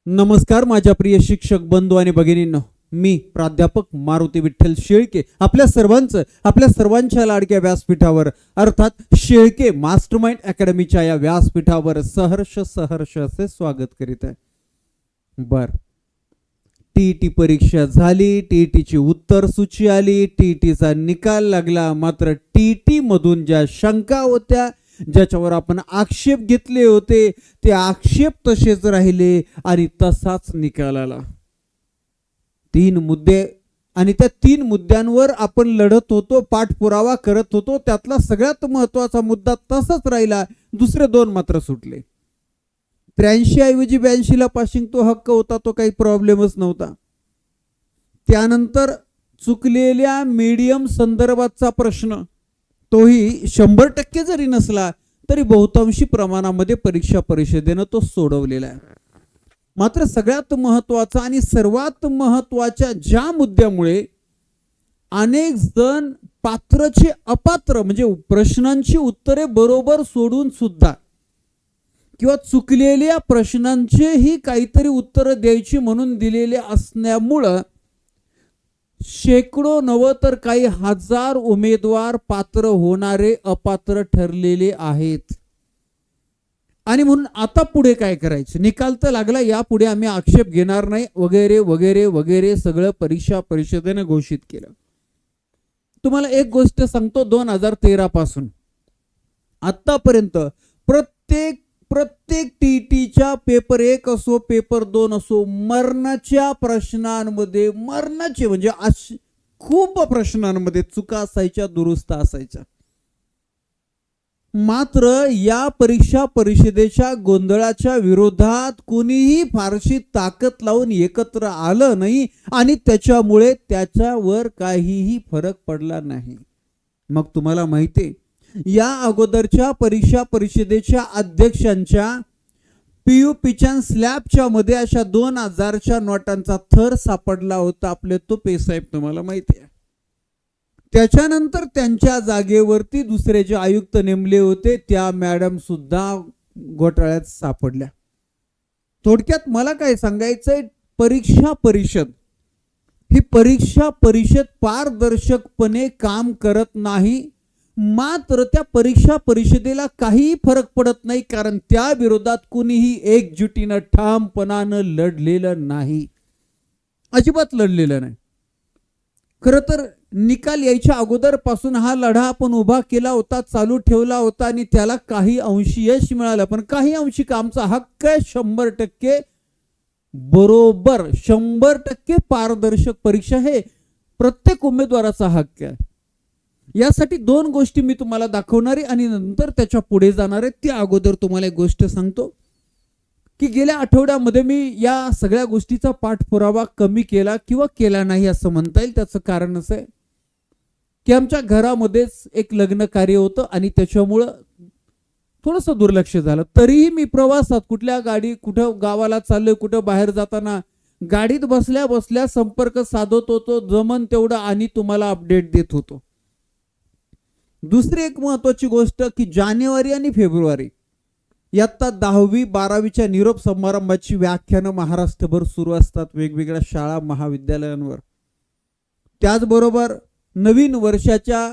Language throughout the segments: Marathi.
नमस्कार माझ्या प्रिय शिक्षक बंधू आणि भगिनींनो, मी प्राध्यापक मारुती विठ्ठल शेळके आपल्या सर्वांच्या लाडक्या व्यासपीठावर अर्थात शेळके मास्टरमाइंड अकॅडमीच्या या व्यासपीठावर सहर्ष असे स्वागत करीत आहे. बर, टीईटी परीक्षा झाली, टीईटीची उत्तर सूची आली, टीईटीचा निकाल लागला. मात्र टीईटी मधून ज्या शंका होत्या, ज्याच्यावर आपण आक्षेप घेतले होते, ते आक्षेप तसेच राहिले आणि तसाच निकाल आला. 3 मुद्दे आणि त्या 3 मुद्द्यांवर आपण लढत होतो, पाठपुरावा करत होतो. त्यातला सगळ्यात महत्वाचा मुद्दा तसाच राहिला, दुसरे 2 मात्र सुटले. 83 ऐवजी 82 ला पासिंग तो हक्क होता, तो काही प्रॉब्लेमच नव्हता. त्यानंतर चुकलेल्या मीडियम संदर्भाचा प्रश्न, तोही 100% जरी नसला तरी बहुतांशी प्रमाणामध्ये परीक्षा परिषदेनं तो सोडवलेला आहे. मात्र सगळ्यात महत्वाचा आणि सर्वात महत्वाच्या ज्या मुद्द्यामुळे अनेक जण पात्रचे अपात्र म्हणजे प्रश्नांची उत्तरे बरोबर सोडून सुद्धा किंवा चुकलेल्या प्रश्नांचेही काहीतरी उत्तर द्यायची म्हणून दिलेले असल्यामुळं शेकडो नव तर काही हजार उमेदवार पात्र होणारे अपात्र ठरलेले आहेत. आणि म्हणून आता पुढे काय करायचं, निकाल तर लागला, यापुढे आम्ही आक्षेप घेणार नाही वगैरे वगैरे वगैरे सगळं परीक्षा परिषदेने घोषित केलं. तुम्हाला एक गोष्ट सांगतो, 2013 पासून आतापर्यंत प्रत्येक टीईटीच्या पेपर 1 असो पेपर 2 असो, मरणाच्या प्रश्नांमध्ये म्हणजे खूप प्रश्नांमध्ये चुका असायच्या, दुरुस्त असायच्या. मात्र या परीक्षा परिषदेच्या गोंधळाच्या विरोधात कोणीही फारशी ताकद लावून एकत्र आलं नाही आणि त्याच्यामुळे त्याच्यावर काहीही फरक पडला नाही. मग तुम्हाला माहिती आहे, या अगोदरच्या परीक्षा परिषदेच्या अध्यक्षांच्या पीयूपीच्या स्लॅबच्या मध्ये अशा 2000च्या नोटांचा थर सापडला होता. आपले तो पेसाहेब, तुम्हाला माहिती आहे. त्याच्यानंतर त्यांच्या जागेवरती दुसरे जे आयुक्त नेमले होते त्या मॅडम सुद्धा घोटाळ्यात सापडल्या. थोडक्यात मला काय सांगायचंय, परीक्षा परिषद पारदर्शकपणे काम करत नाही. मात्र त्या परीक्षा परिषदेला काही फरक पडत नाही, कारण त्या विरोधात कुणीही एकजुटीनं ठामपणानं लढलेलं नाही, अजिबात लढलेलं नाही. खरं तर निकाल यायच्या अगोदर पासून हा लढा आपण उभा केला होता, चालू ठेवला होता आणि त्याला काही अंशी यश मिळालं. पण काही अंशी आमचा हक्क आहे 100% बरोबर, 100% पारदर्शक परीक्षा हे प्रत्येक उमेदवाराचा हक्क आहे. यासाठी 2 गोष्टी मी तुम्हाला दाखवणार आहे आणि नंतर त्याच्या पुढे जाणार आहे. त्या अगोदर तुम्हाला एक गोष्ट सांगतो की गेल्या आठवड्यामध्ये मी या सगळ्या गोष्टीचा पाठपुरावा कमी केला किंवा केला नाही असं म्हणता येईल. त्याचं कारण असं आहे की आमच्या घरामध्येच एक लग्न कार्य होतं आणि त्याच्यामुळं थोडंसं दुर्लक्ष झालं. तरीही मी प्रवासात कुठं गावाला चाललोय, कुठं बाहेर जाताना गाडीत बसल्या बसल्या संपर्क साधत होतो, जमन तेवढं, आणि तुम्हाला अपडेट देत होतो. दुसरी एक महत्वाची गोष्ट की जानेवारी आणि फेब्रुवारी यात 10वी 12वीच्या निरोप समारंभाची व्याख्यानं महाराष्ट्रभर सुरू असतात वेगवेगळ्या शाळा महाविद्यालयांवर. त्याचबरोबर नवीन वर्षाच्या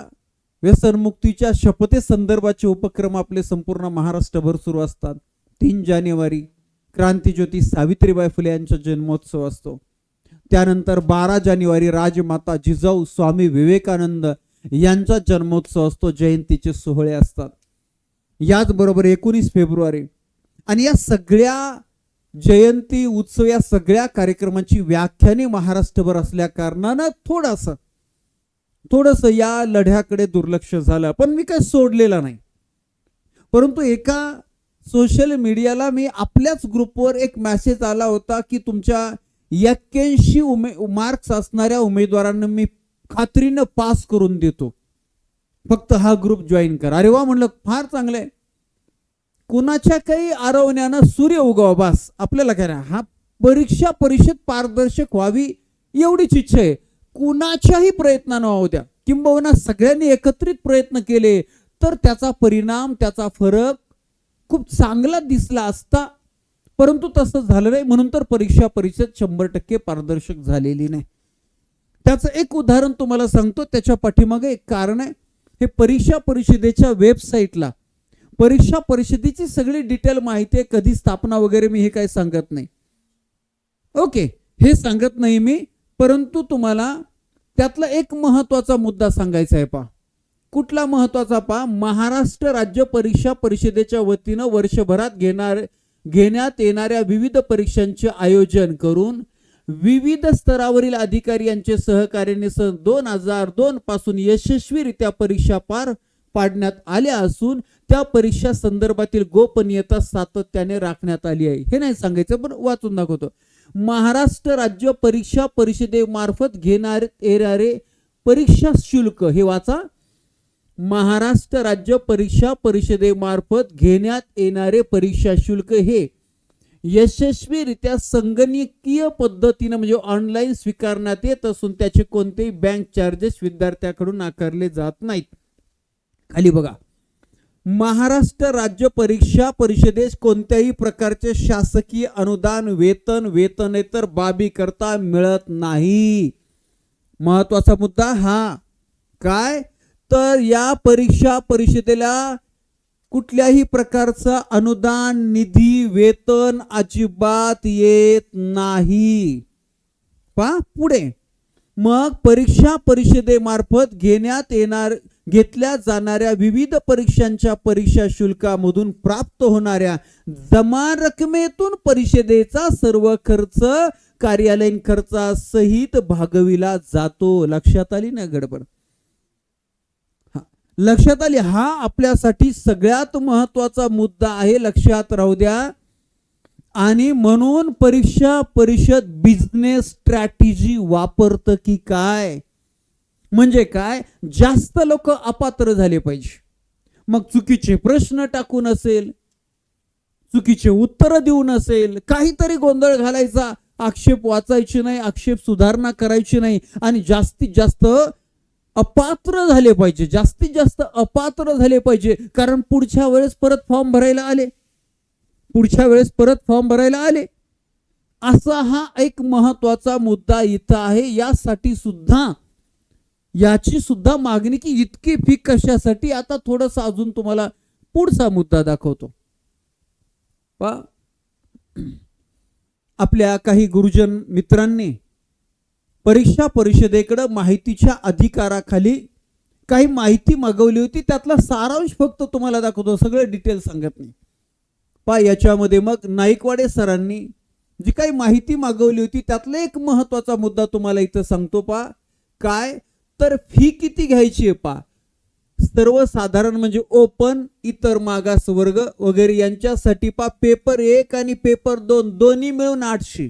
व्यसनमुक्तीच्या शपथे संदर्भाचे उपक्रम आपले संपूर्ण महाराष्ट्रभर सुरू असतात. 3 जानेवारी क्रांतिज्योती सावित्रीबाई फुले यांचा जन्मोत्सव असतो. त्यानंतर 12 जानेवारी राजमाता जिजाऊ स्वामी विवेकानंद यांचा जन्मोत्सव असतो, जयंतीचे सोहळे असतात. याचबरोबर 19 फेब्रुवारी आणि या सगळ्या जयंती उत्सव या सगळ्या कार्यक्रमाची व्याख्याने महाराष्ट्रभर असल्या कारणानं थोडंसं या लढ्याकडे दुर्लक्ष झालं. पण मी काय सोडलेला नाही. परंतु एका सोशल मीडियाला मी आपल्याच ग्रुपवर एक मेसेज आला होता की तुमच्या 81 मार्क्स असणाऱ्या उमेदवारांना मी खात्रीनं पास करून देतो, फक्त हा ग्रुप जॉईन करा. अरे वा, म्हणलं फार चांगलंय. कुणाच्या काही आरवण्यानं सूर्य उगवा, बस आपल्याला काय हा परीक्षा परिषद पारदर्शक व्हावी एवढीच इच्छा आहे. कुणाच्याही प्रयत्नानं होऊ द्या, किंबहुना सगळ्यांनी एकत्रित प्रयत्न केले तर त्याचा परिणाम, त्याचा फरक खूप चांगला दिसला असता. परंतु तसं झालं नाही, म्हणून तर परीक्षा परिषद 100% पारदर्शक झालेली नाही. त्याचं एक उदाहरण तुम्हाला सांगतो, त्याच्या पाठीमागे एक कारण आहे. हे परीक्षा परिषदेच्या वेबसाईटला परीक्षा परिषदेची सगळी डिटेल माहिती आहे, कधी स्थापना वगैरे मी हे काय सांगत नाही. ओके, हे सांगत नाही मी, परंतु तुम्हाला त्यातला एक महत्वाचा मुद्दा सांगायचा आहे. पहा कुठला महत्वाचा, पहा महाराष्ट्र राज्य परीक्षा परिषदेच्या वतीनं वर्षभरात घेण्यात येणाऱ्या विविध परीक्षांचे आयोजन करून विविध स्तरावरील अधिकारी यांचे सहकार्याने सन 2002 पासून यशस्वीरित्या परीक्षा पार पाडण्यात आल्या असून त्या परीक्षा संदर्भातील गोपनीयता सातत्याने राखण्यात आली आहे. हे नाही सांगायचं, पण वाचून दाखवतो. महाराष्ट्र राज्य परीक्षा परिषदेमार्फत घेण्यात येणारे परीक्षा शुल्क, हे वाचा, महाराष्ट्र राज्य परीक्षा परिषदेमार्फत घेण्यात येणारे परीक्षा शुल्क हे यशस्वीरित्या संगणकीय पद्धतीने म्हणजे ऑनलाईन स्वीकारण्यात येत असून त्याचे कोणतेही बँक चार्जेस विद्यार्थ्याकडून आकारले जात नाहीत. खाली बघा, महाराष्ट्र राज्य परीक्षा परिषदेस कोणत्याही प्रकारचे शासकीय अनुदान, वेतनेतर बाबी करता मिळत नाही. महत्वाचा मुद्दा हा. काय तर या परीक्षा परिषदेला कुठल्याही प्रकारचा अनुदान, निधी, वेतन अजिबात येत नाही. पहा पुढे, मग परीक्षा परिषदेमार्फत घेतल्या जाणाऱ्या विविध परीक्षांच्या परीक्षा शुल्कामधून प्राप्त होणाऱ्या जमा रकमेतून परिषदेचा सर्व खर्च कार्यालयीन खर्चासहित भागविला जातो. लक्षात आली ना गडबड? लक्षात आली? हा आपल्यासाठी सगळ्यात महत्वाचा मुद्दा आहे, लक्षात राहू द्या. आणि म्हणून परीक्षा परिषद बिझनेस स्ट्रॅटेजी वापरतं की काय? म्हणजे काय, जास्त लोक अपात्र झाले पाहिजे. मग चुकीचे प्रश्न टाकून असेल, चुकीचे उत्तर देऊन असेल, काहीतरी गोंधळ घालायचा, आक्षेप वाचायचे नाही, आक्षेप सुधारणा करायची नाही, आणि जास्तीत जास्त अपात्र झाले पाहिजे, जास्तीत जास्त अपात्र झाले पाहिजे. कारण पुढच्या वेळेस परत फॉर्म भरायला आले, असा हा एक महत्वाचा मुद्दा इथं आहे. याची सुद्धा मागणी की इतकी फी कशासाठी. आता थोडस अजून तुम्हाला पुढचा मुद्दा दाखवतो. आपल्या काही गुरुजन मित्रांनी परीक्षा परिषदेकडे माहितीच्या अधिकाराखाली काही माहिती मागवली होती, त्यातला सारांश फक्त तुम्हाला दाखवतो, सगळे डिटेल सांगत नाही. याच्यामध्ये मग नाईकवाडे सरांनी जी काही माहिती मागवली होती त्यातला एक महत्वाचा मुद्दा तुम्हाला इथं सांगतो. काय तर फी किती घ्यायची आहे. सर्वसाधारण म्हणजे ओपन, इतर मागास वर्ग वगैरे यांच्यासाठी पेपर 1 आणि पेपर 2 दोन्ही मिळून 800,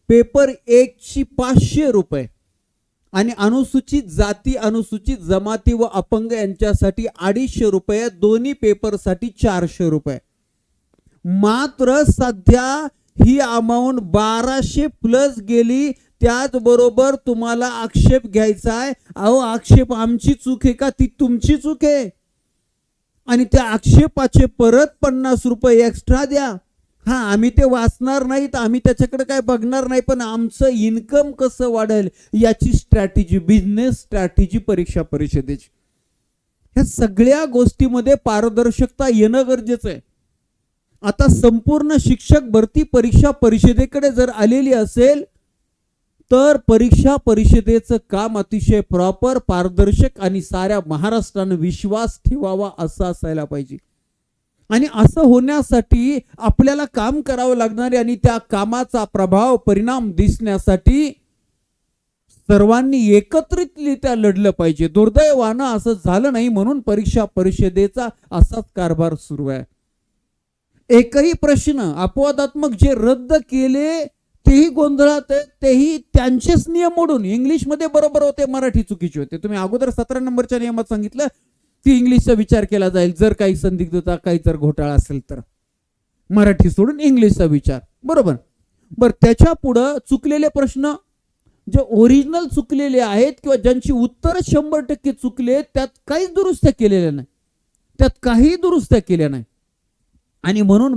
पेपर 1 ची 500 रुपये, आणि अनुसूचित जाती, अनुसूचित जमाती व अपंग यांच्यासाठी 250 रुपये, दोन्ही पेपरसाठी 400 रुपये. मात्र सध्या ही अमाऊंट 1200 प्लस गेली. त्याचबरोबर तुम्हाला आक्षेप घ्यायचा आहे, अहो आक्षेप आमची चूक आहे का ती तुमची चूक आहे, आणि त्या आक्षेपाचे परत 50 रुपये एक्स्ट्रा द्या. आम्ही ते वाचणार नाहीत, आम्ही त्याच्याकडे काय बघणार नाही, पण आमचं इन्कम कसं वाढेल याची स्ट्रॅटेजी, बिझनेस स्ट्रॅटेजी परीक्षा परिषदेची. ह्या सगळ्या गोष्टीमध्ये पारदर्शकता येणं गरजेचं आहे. आता संपूर्ण शिक्षक भरती परीक्षा परिषदेकडे जर आलेली असेल तर परीक्षा परिषदेचं काम अतिशय प्रॉपर, पारदर्शक आणि साऱ्या महाराष्ट्राने विश्वास ठेवावा असं असायला पाहिजे. आणि असं होण्यासाठी आपल्याला काम करावं लागणार आहे, आणि त्या कामाचा प्रभाव, परिणाम दिसण्यासाठी सर्वांनी एकत्रितरित्या लढलं पाहिजे. दुर्दैवानं असं झालं नाही, म्हणून परीक्षा परिषदेचा असाच कारभार सुरू आहे. एकही प्रश्न अपवादात्मक जे रद्द केले तेही गोंधळात, तेही त्यांचेच नियम मोडून. इंग्लिशमध्ये बरोबर होते, मराठी चुकीचे होते. तुम्ही अगोदर 17 नंबरच्या नियमात सांगितलं की इंग्लिशचा विचार केला जाईल, जर काही संदिग्धता, काही जर घोटाळा असेल तर मराठी सोडून इंग्लिशचा विचार, बरोबर. त्याच्या पुढं चुकलेले प्रश्न जे ओरिजिनल चुकलेले आहेत किंवा ज्यांची उत्तर 100% चुकले, त्यात काहीच दुरुस्त्या केलेल्या नाही, आणि म्हणून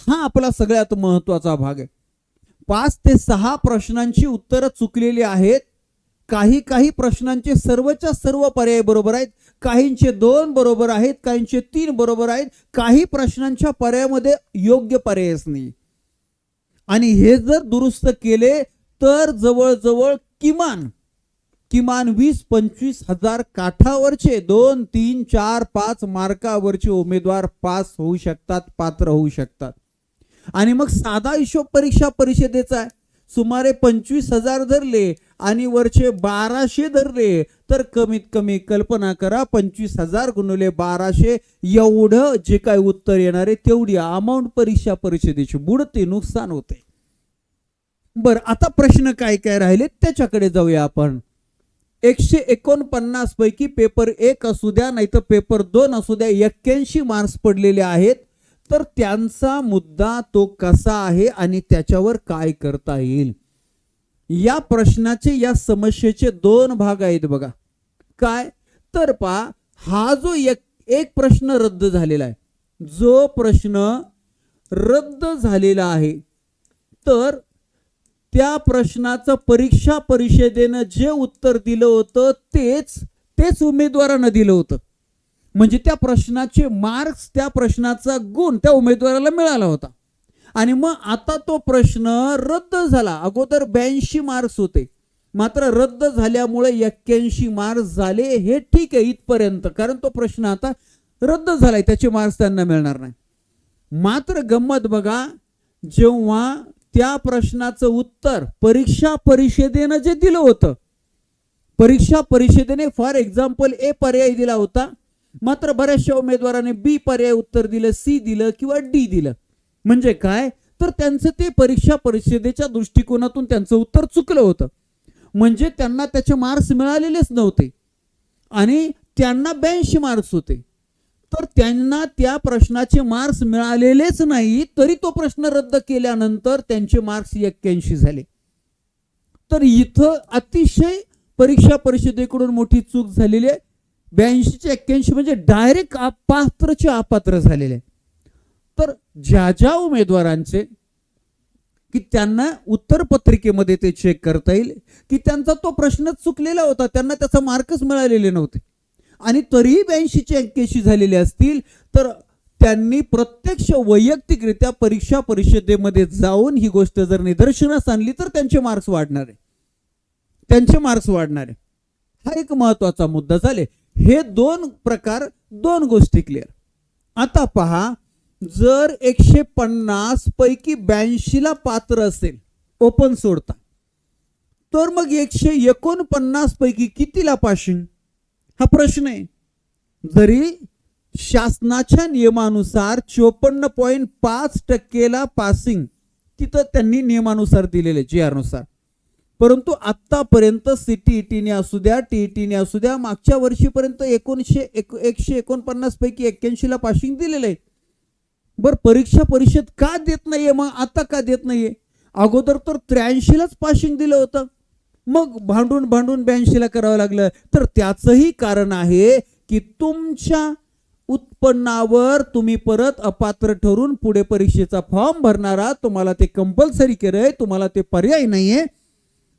हा आपला सगळ्यात महत्वाचा भाग आहे. 5 ते 6 प्रश्नांची उत्तरं चुकलेली आहेत. काही काही प्रश्नांचे सर्वच्या सर्व पर्याय बरोबर आहेत, काहींचे 2 बरोबर आहेत, काहींचे 3 बरोबर आहेत, काही प्रश्नांच्या पर्यायामध्ये योग्य पर्यायच नाही. आणि हे जर दुरुस्त केले तर जवळजवळ किमान 20-25 हजार काठावरचे 2, 3, 4, 5 मार्कावरचे उमेदवार पास होऊ शकतात, पात्र होऊ शकतात. आणि मग साधा हिशोब परीक्षा परिषदेचा आहे, सुमारे 25,000 धरले आणि वरचे 1200 धरले तर कमीत कमी कल्पना करा 25,000 गुणिले 1200 एवढं जे काय उत्तर येणार आहे तेवढी अमाऊंट परीक्षा परिषदेची बुडते, नुकसान होते. बरं, आता प्रश्न काय काय राहिले त्याच्याकडे जाऊया आपण. 149 पैकी पेपर 1 असू द्या नाही तर पेपर 2 असू द्या 81 मार्क्स पडलेले आहेत. तर त्यांचा मुद्दा तो कसा आहे आणि त्याच्यावर काय करता येईल. या प्रश्नाचे, या समस्येचे 2 भाग आहेत बघा. काय तर पहा, हा जो एक प्रश्न रद्द झालेला आहे, जो प्रश्न रद्द झालेला आहे तर त्या प्रश्नाचं परीक्षा परिषदेनं जे उत्तर दिलं होतं तेच उमेदवारानं दिलं होतं. म्हणजे त्या प्रश्नाचे मार्क्स, त्या प्रश्नाचा गुण त्या उमेदवाराला मिळाला होता. आणि मग आता तो प्रश्न रद्द झाला. अगोदर 82 मार्क्स होते, मात्र रद्द झाल्यामुळे 81 मार्क्स झाले. हे ठीक आहे इथपर्यंत, कारण तो प्रश्न आता रद्द झालाय, त्याचे मार्क्स त्यांना मिळणार नाही. मात्र गंमत बघा, जेव्हा त्या प्रश्नाचं उत्तर परीक्षा परिषदेनं जे दिलं होतं, परीक्षा परिषदेने फॉर एक्झाम्पल ए पर्याय दिला होता, मात्र बऱ्याचशा उमेदवारांनी बी पर्याय उत्तर दिलं, सी दिलं किंवा डी दिलं. म्हणजे काय तर त्यांचं ते परीक्षा परिषदेच्या दृष्टिकोनातून त्यांचं उत्तर चुकलं होतं. म्हणजे त्यांना त्याचे मार्क्स मिळालेलेच नव्हते आणि त्यांना 82 मार्क्स होते. तर त्यांना त्या प्रश्नाचे मार्क्स मिळालेलेच नाही, तरी तो प्रश्न रद्द केल्यानंतर त्यांचे मार्क्स 81 झाले. तर इथं अतिशय परीक्षा परिषदेकडून मोठी चूक झालेली आहे. 82 चे 81 म्हणजे डायरेक्ट अपात्रचे अपात्र झालेले. तर ज्या उमेदवारांचे की त्यांना उत्तर पत्रिकेमध्ये ते चेक करता येईल की त्यांचा तो प्रश्नच चुकलेला होता, त्यांना त्याचा मार्कच मिळालेले नव्हते आणि तरीही 82 चे 81 झालेले असतील, तर त्यांनी प्रत्यक्ष वैयक्तिकरित्या परीक्षा परिषदेमध्ये जाऊन ही गोष्ट जर निदर्शनास आणली तर त्यांचे मार्क्स वाढणार आहे, त्यांचे मार्क्स वाढणार आहे. हा एक महत्वाचा मुद्दा झाले. हे 2 प्रकार, 2 गोष्टी क्लिअर. आता पहा, जर 150 पैकी 82 ला पात्र असेल ओपन सोडता, तर मग 149 पैकी कितीला पासिंग, हा प्रश्न आहे. जरी शासनाच्या नियमानुसार 54.5% पासिंग तिथं त्यांनी नियमानुसार दिलेले GR नुसार, परंतु आतापर्यंत CTET असू द्या, TET असू द्या, मागच्या वर्षीपर्यंत 149 पैकी 81 ला पासिंग दिलेलं आहे. बर, परीक्षा परिषद का देत नाहीये, मग आता का देत नाहीये? अगोदर तर 83 लाच पासिंग दिलं होतं, मग भांडून 82 ला करावं लागलं. तर त्याचंही कारण आहे की तुमच्या उत्पन्नावर तुम्ही परत अपात्र ठरून पुढे परीक्षेचा फॉर्म भरणार आहात, तुम्हाला ते कंपल्सरी केलंय, तुम्हाला ते पर्याय नाहीये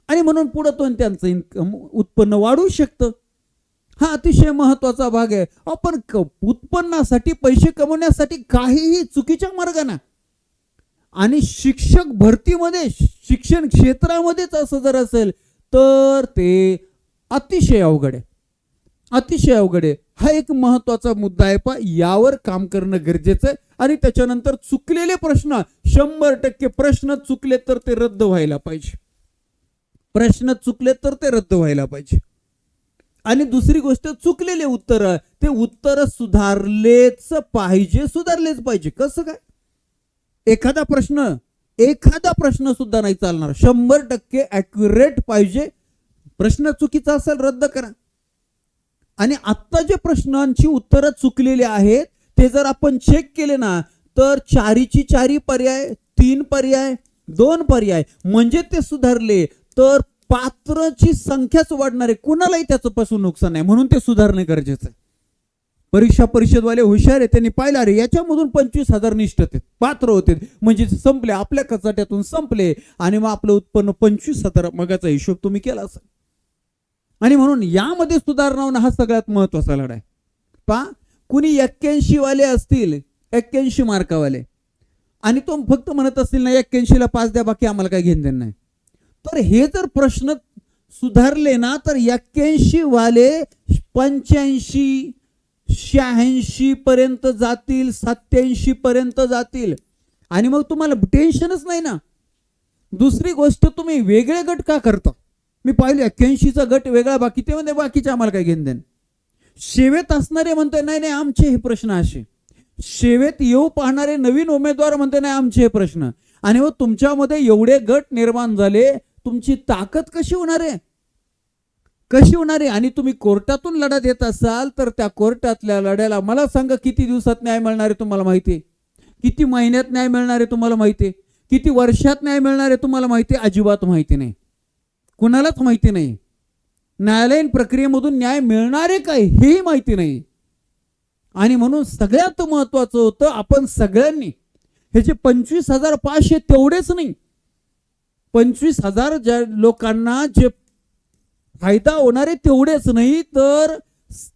आणि म्हणून पुढे तो त्यांचं इन्कम उत्पन्न वाढू शकतं. हा अतिशय महत्वाचा भाग आहे. आपण उत्पन्नासाठी, पैसे कमवण्यासाठी काहीही चुकीच्या मार्गाने, आणि शिक्षक भरतीमध्ये, शिक्षण क्षेत्रामध्येच असं जर असेल तर ते अतिशय अवघड आहे, अतिशय अवघड आहे. हा एक महत्वाचा मुद्दा आहे. पण यावर काम करणं गरजेचं आहे. आणि त्याच्यानंतर चुकलेले प्रश्न, 100% प्रश्न चुकले तर ते रद्द व्हायला पाहिजे, प्रश्न चुकले तर ते रद्द व्हायला पाहिजे. आणि दुसरी गोष्ट, चुकलेले उत्तर, ते उत्तर सुधारलेच पाहिजे. कसं काय? एखादा प्रश्न सुद्धा नाही चालणार, 100% ॲक्युरेट पाहिजे. प्रश्न चुकीचा असेल रद्द करा. आणि आत्ता जे प्रश्नांची उत्तरं चुकलेली आहेत ते जर आपण चेक केले ना, तर 4ची 4 पर्याय, 3 पर्याय, 2 पर्याय, म्हणजे ते सुधारले तर पात्रची संख्याच वाढणार आहे. कुणालाही त्याचं पासून नुकसान नाही, म्हणून ते सुधारणे गरजेचं आहे. परीक्षा परिषदवाले हुशार आहे, त्यांनी पाहिलं अरे याच्यामधून 25,000 निष्ठते पात्र होते, म्हणजे संपले, आपल्या कचाट्यातून संपले आणि मग आपलं उत्पन्न 25,000 मगाचा हिशोब तुम्ही केला असेल. आणि म्हणून यामध्ये सुधारणा होणं हा सगळ्यात महत्वाचा लढा आहे. पहा, कुणी 81 वाले असतील, 81 मार्कावाले, आणि तो फक्त म्हणत असतील ना 81ला 5 द्या, बाकी आम्हाला काही घेणं देणं नाही, तर हे जर प्रश्न सुधारले ना तर 81 वाले 85, 86 पर्यंत जातील, 87 पर्यंत जातील, आणि मग तुम्हाला टेन्शनच नाही ना. दुसरी गोष्ट, तुम्ही वेगळे गट का करता? मी पाहिले 81चा गट वेगळा, बाकी ते म्हणते बाकीचे आम्हाला काही घेणं देणं. सेवेत असणारे म्हणते नाही नाही आमचे हे प्रश्न असे, सेवेत येऊ पाहणारे नवीन उमेदवार म्हणते नाही आमचे हे प्रश्न, आणि मग तुमच्यामध्ये एवढे गट निर्माण झाले, तुमची ताकद कशी होणार आहे? कशी होणार आहे? आणि तुम्ही कोर्टातून लढा देत असाल तर त्या कोर्टातल्या लढ्याला मला सांगा किती दिवसात न्याय मिळणार आहे तुम्हाला माहिती आहे? किती महिन्यात न्याय मिळणार आहे तुम्हाला माहिती आहे? किती वर्षात न्याय मिळणार आहे तुम्हाला माहिती आहे? अजिबात माहिती नाही, कुणालाच माहिती नाही. न्यायालयीन प्रक्रियेमधून न्याय मिळणार आहे काय हेही माहिती नाही. आणि म्हणून सगळ्यात महत्वाचं होतं, आपण सगळ्यांनी हे जे 25,500 तेवढेच नाही, 25,000 ज्या लोकांना जे फायदा होणार आहे तेवढेच नाही, तर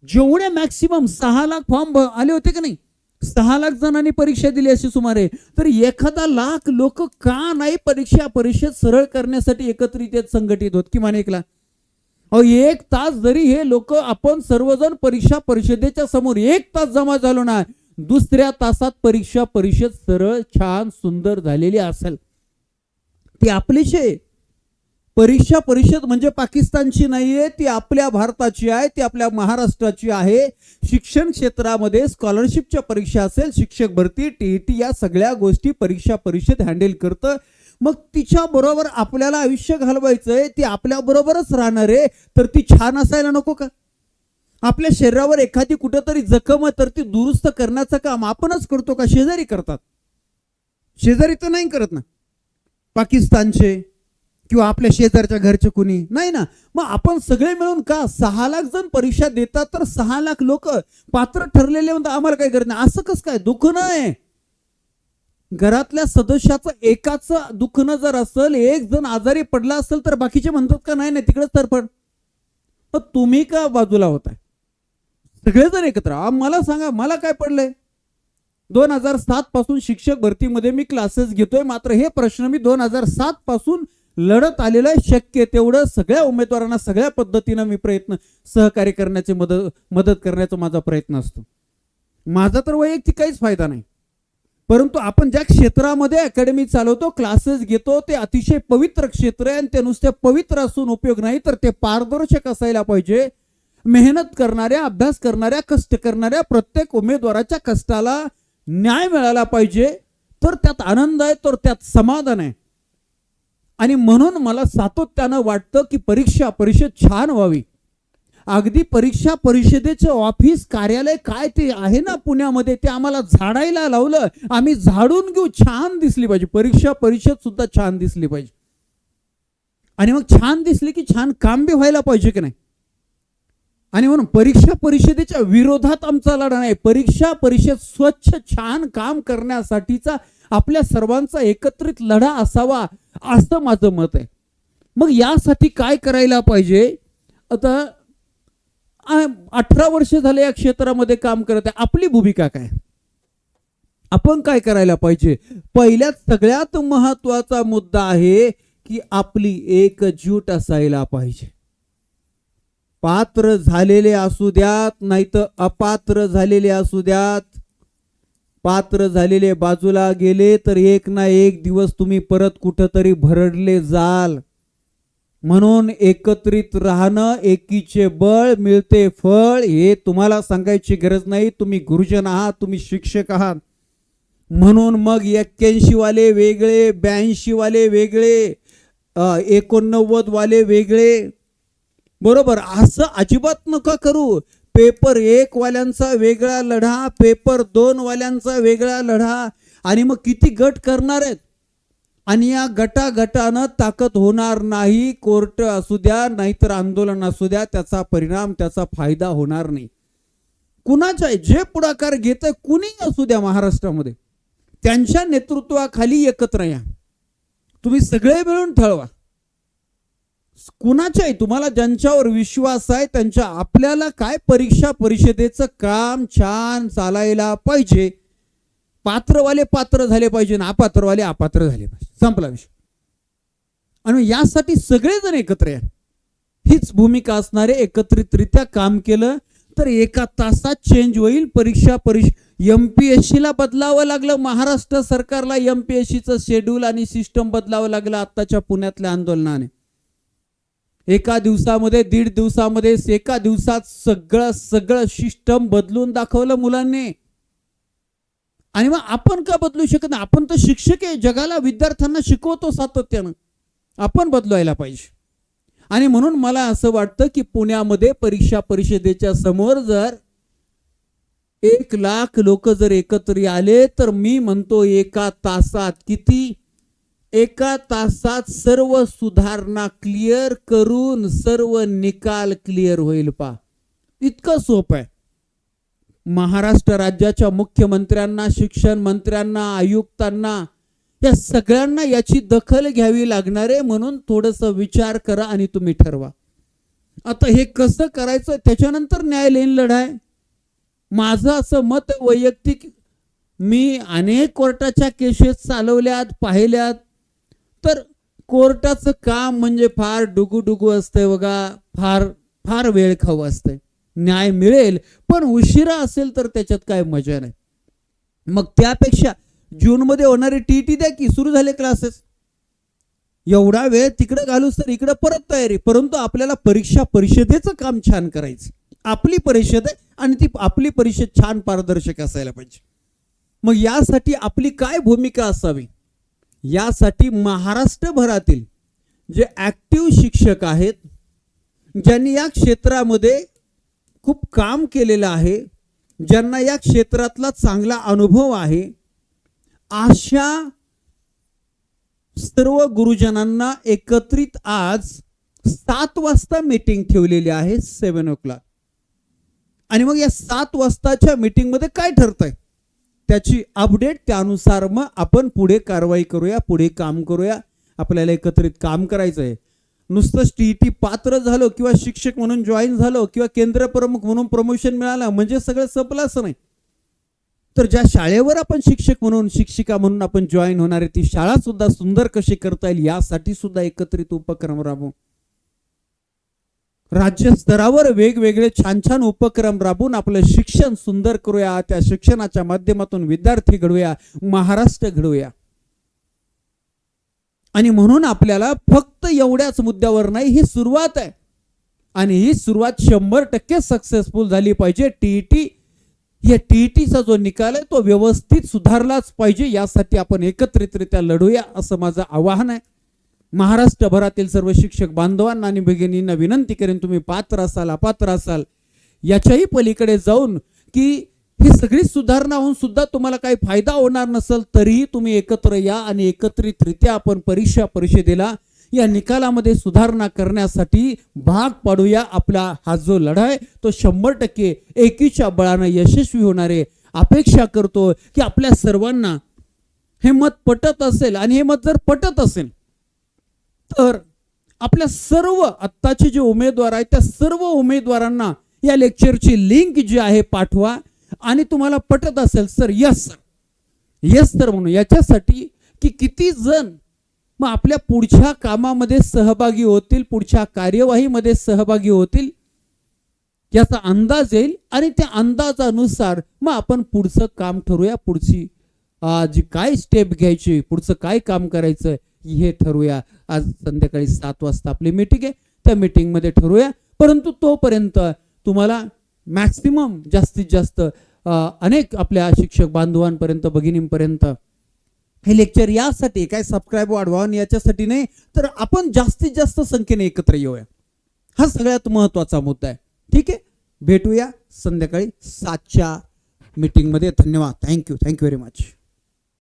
जेवढे मॅक्सिमम 6 लाख फॉर्म आले होते की नाही, 6 लाख जणांनी परीक्षा दिली अशी सुमारे, तर 1 लाख लोक का नाही परीक्षा परिषद सरळ करण्यासाठी एकत्रित येत, संघटित होत? किमान 1 लाख. 1 तास जरी हे लोक आपण सर्वजण परीक्षा परिषदेच्या समोर 1 तास जमा झालो ना, दुसऱ्या तासात परीक्षा परिषद सरळ छान सुंदर झालेली असेल. ती आपलीच आहे. परीक्षा परिषद म्हणजे पाकिस्तानची नाहीये, ती आपल्या भारताची आहे, ती आपल्या महाराष्ट्राची आहे. शिक्षण क्षेत्रामध्ये स्कॉलरशिपच्या परीक्षा असेल, शिक्षक भरती, टीईटी, या सगळ्या गोष्टी परीक्षा परिषद हँडल करतं. मग तिच्या बरोबर आपल्याला आयुष्य घालवायचंय, ती आपल्या बरोबरच राहणार आहे, तर ती छान असायला नको का? आपल्या शरीरावर एखादी कुठेतरी जखम आहे तर ती दुरुस्त करण्याचं काम आपणच करतो का शेजारी करतात? शेजारी तर नाही करत ना, पाकिस्तानचे किंवा आपल्या शेजारच्या घरचे कुणी नाही ना. मग आपण सगळे मिळून का 6 लाख जण परीक्षा देतात, तर 6 लाख लोक पात्र ठरलेले म्हणतात आम्हाला काही करत नाही, असं कसं काय? दुःख नाही, घरातल्या सदस्याचं एकाचं दुःख न जर असेल, एक जण आजारी पडला असेल तर बाकीचे म्हणतात का नाही नाही तिकडेच तरफड. पण तुम्ही का बाजूला होताय? सगळेजण एकत्र. मला सांगा, मला काय पडलंय? 2007 पासून शिक्षक भरतीमध्ये मी क्लासेस घेतोय, मात्र हे प्रश्न मी 2007 पासून लढत आलेलं आहे. शक्य तेवढं सगळ्या उमेदवारांना सगळ्या पद्धतीनं मी प्रयत्न, सहकार्य करण्याचे, मदत करण्याचा माझा प्रयत्न असतो. माझा तर वैयक्तिक काहीच फायदा नाही, परंतु आपण ज्या क्षेत्रामध्ये अकॅडमी चालवतो, क्लासेस घेतो, ते अतिशय पवित्र क्षेत्र आहे, आणि ते नुसते पवित्र असून उपयोग नाही, तर ते पारदर्शक असायला पाहिजे. मेहनत करणाऱ्या, अभ्यास करणाऱ्या, कष्ट करणाऱ्या प्रत्येक उमेदवाराच्या कष्टाला न्याय मिळाला पाहिजे, तर त्यात आनंद आहे, तर त्यात समाधान आहे. आणि म्हणून मला सातत्यानं वाटतं की परीक्षा परिषद छान व्हावी. अगदी परीक्षा परिषदेचं ऑफिस, कार्यालय काय ते आहे ना पुण्यामध्ये, ते आम्हाला झाडायला लावलं, आम्ही झाडून घेऊ, छान दिसली पाहिजे परीक्षा परिषद सुद्धा, छान दिसली पाहिजे. आणि मग छान दिसली की छान काम बी व्हायला पाहिजे की नाही. आणि म्हणून परीक्षा परिषदेच्या विरोधात आमचा लढा नाही, परीक्षा परिषद स्वच्छ छान काम करण्यासाठीचा आपल्या सर्वांचा एकत्रित लढा असावा, असं माझं मत आहे. मग यासाठी काय करायला पाहिजे? आता 18 वर्ष झाले या क्षेत्रामध्ये काम करत आहे, आपली भूमिका काय? आपण काय करायला पाहिजे? पहिल्यात सगळ्यात महत्वाचा मुद्दा आहे की आपली एकजूट असायला पाहिजे. पात्र झालेले असू द्यात, नाहीतर अपात्र झालेले असू द्यात, पात्र झालेले बाजूला गेले तर एक ना एक दिवस तुम्ही परत कुठंतरी भरडले जाल. म्हणून एकत्रित राहणं, एकीचे बळ मिळते फळ, हे तुम्हाला सांगायची गरज नाही. तुम्ही गुरुजन आहात, तुम्ही शिक्षक आहात. म्हणून मग 81 वाले वेगळे, 82 वाले वेगळे, 89 वाले वेगळे, बरोबर? असं अजिबात नका करू. पेपर 1 वाल्यांचा वेगळा लढा, पेपर 2 वाल्यांचा वेगळा लढा, आणि मग किती गट करणार आहेत, आणि या गटागटानं ताकद होणार नाही. कोर्ट असू द्या नाहीतर आंदोलन असू द्या, त्याचा परिणाम, त्याचा फायदा होणार नाही. कुणाच्या जे पुढाकार घेतंय कुणीही असू द्या महाराष्ट्रामध्ये, त्यांच्या नेतृत्वाखाली एकत्र या, तुम्ही सगळे मिळून ठरवा. कुणाच्याही तुम्हाला ज्यांच्यावर विश्वास आहे त्यांच्या, आपल्याला काय परीक्षा परिषदेचं काम छान चालायला पाहिजे. पात्रवाले पात्र झाले पाहिजे ना अपात्रवाले अपात्र झाले पाहिजे, संपला विषय. आणि यासाठी सगळेजण एकत्र या, हीच भूमिका असणारे एकत्रितरित्या काम केलं तर एका तासात चेंज होईल. परीक्षा MPSC ला बदलावं लागलं, महाराष्ट्र सरकारला MPSCचं शेड्यूल आणि सिस्टम बदलावं लागलं आत्ताच्या पुण्यातल्या आंदोलनाने. एका दिवसामध्ये, 1.5 दिवसामध्ये, एका दिवसात सगळं सिस्टम बदलून दाखवलं मुलांनी. आणि मग आपण का बदलू शकत नाही? आपण तर शिक्षक आहे, जगाला विद्यार्थ्यांना शिकवतो सातत्यानं, आपण बदलायला पाहिजे. आणि म्हणून मला असं वाटतं की पुण्यामध्ये परीक्षा परिषदेच्या समोर जर 1 लाख लोक जर एकत्र आले तर मी म्हणतो एका तासात, किती, एका तासात सर्व सुधारणा क्लिअर करून सर्व निकाल क्लिअर होईल. इतकं सोपं आहे. महाराष्ट्र राज्याच्या मुख्यमंत्र्यांना, शिक्षण मंत्र्यांना, आयुक्तांना, या सगळ्यांना याची दखल घ्यावी लागणार आहे. म्हणून थोडंसं विचार करा आणि तुम्ही ठरवा. आता हे कसं करायचं त्याच्यानंतर न्यायालयीन लढाई. माझं असं मत वैयक्तिक, मी अनेक कोर्टाच्या केसेस चालवल्यात, पाहिल्यात, तर कोर्टाचं काम म्हणजे फार डुगू असतंय बघा, फार वेळ खाऊ असतंय. न्याय मिळेल पण उशिरा असेल तर त्याच्यात काय मजा नाही. मग त्यापेक्षा जूनमध्ये होणारी TET द्या की, सुरू झाले क्लासेस. एवढा वेळ तिकडे घालूस तर इकडे परत तयारी. परंतु आपल्याला परीक्षा परिषदेचं काम छान करायचं. आपली परिषद आहे आणि ती आपली परिषद छान पारदर्शक असायला पाहिजे. मग यासाठी आपली काय भूमिका असावी? यासाठी महाराष्ट्रभरातील जे ऍक्टिव्ह शिक्षक आहेत, ज्यांनी या क्षेत्रामध्ये खूप काम केलेलं आहे, ज्यांना या क्षेत्रातला चांगला अनुभव आहे, अशा सर्व गुरुजनांना एकत्रित आज 7 वाजता मीटिंग ठेवलेली आहे, 7 o'clock. आणि मग या 7 वाजताच्या मीटिंग मध्ये काय ठरतंय त्याची अपडेट, त्यानुसार मग आपण पुढे कारवाई करूया, पुढे काम करूया. आपल्याला एकत्रित काम करायचं आहे. नुसतंच TET पात्र झालो किंवा शिक्षक म्हणून जॉईन झालो किंवा केंद्र प्रमुख म्हणून प्रमोशन मिळालं म्हणजे सगळं संपलं असं नाही. तर ज्या शाळेवर आपण शिक्षक म्हणून, शिक्षिका म्हणून आपण जॉईन होणार आहे, ती शाळा सुद्धा सुंदर कशी करता येईल यासाठी सुद्धा एकत्रित उपक्रम राबवू. राज्य स्तरावर वेगवेगळे छान उपक्रम राबवून आपलं शिक्षण सुंदर करूया. त्या शिक्षणाच्या माध्यमातून विद्यार्थी घडवूया, महाराष्ट्र घडवूया. आणि म्हणून आपल्याला फक्त एवढ्याच मुद्द्यावर नाही, ही सुरुवात आहे आणि ही सुरुवात 100% सक्सेसफुल झाली पाहिजे. या TETचा जो निकाल आहे तो व्यवस्थित सुधारलाच पाहिजे. यासाठी आपण एकत्रितरित्या लढूया असं माझं आवाहन आहे. महाराष्ट्रभरातील सर्व शिक्षक बांधवांना आणि भगिनींना विनंती करेन, तुम्ही पात्र असाल, अपात्र असाल, याच्याही पलीकडे जाऊन की ही सगळी सुधारणा होऊन सुद्धा तुम्हाला काही फायदा होणार नसेल तरीही तुम्ही एकत्र या आणि एकत्रितरित्या आपण परीक्षा परिषदेला या निकालामध्ये सुधारणा करण्यासाठी भाग पाडूया. आपला हा जो लढा आहे तो 100% एकीच्या बळाने यशस्वी होणार आहे. अपेक्षा करतो की आपल्या सर्वांना हे मत पटत असेल आणि हे मत जर पटत असेल तर आपल्या सर्व आत्ताचे जे उमेदवार आहेत त्या सर्व उमेदवारांना या लेक्चरची लिंक जी आहे पाठवा. आणि तुम्हाला पटत असेल सर, यस सर म्हणून, याच्यासाठी की किती जण मग आपल्या पुढच्या कामामध्ये सहभागी होतील, पुढच्या कार्यवाहीमध्ये सहभागी होतील याचा अंदाज येईल. आणि त्या अंदाजानुसार मग आपण पुढचं काम ठरवूया, पुढची जी काय स्टेप घ्यायची, पुढचं काय काम करायचं हे ठरवूया. आज संध्याकाळी 7 वाजता आपली मीटिंग आहे, त्या मीटिंग मध्ये ठरवूया. परंतु तोपर्यंत तुम्हाला मॅक्सिमम जास्तीत जास्त अनेक आपल्या शिक्षक बांधवांपर्यंत, भगिनींपर्यंत हे लेक्चर यासाठी काय सबस्क्राईब वाढवा याच्यासाठी नाही, तर आपण जास्तीत जास्त संख्येने एकत्र येऊया. हा सगळ्यात महत्त्वाचा मुद्दा आहे. ठीक आहे, भेटूया संध्याकाळी 7च्या मीटिंग मध्ये. धन्यवाद. Thank you very much.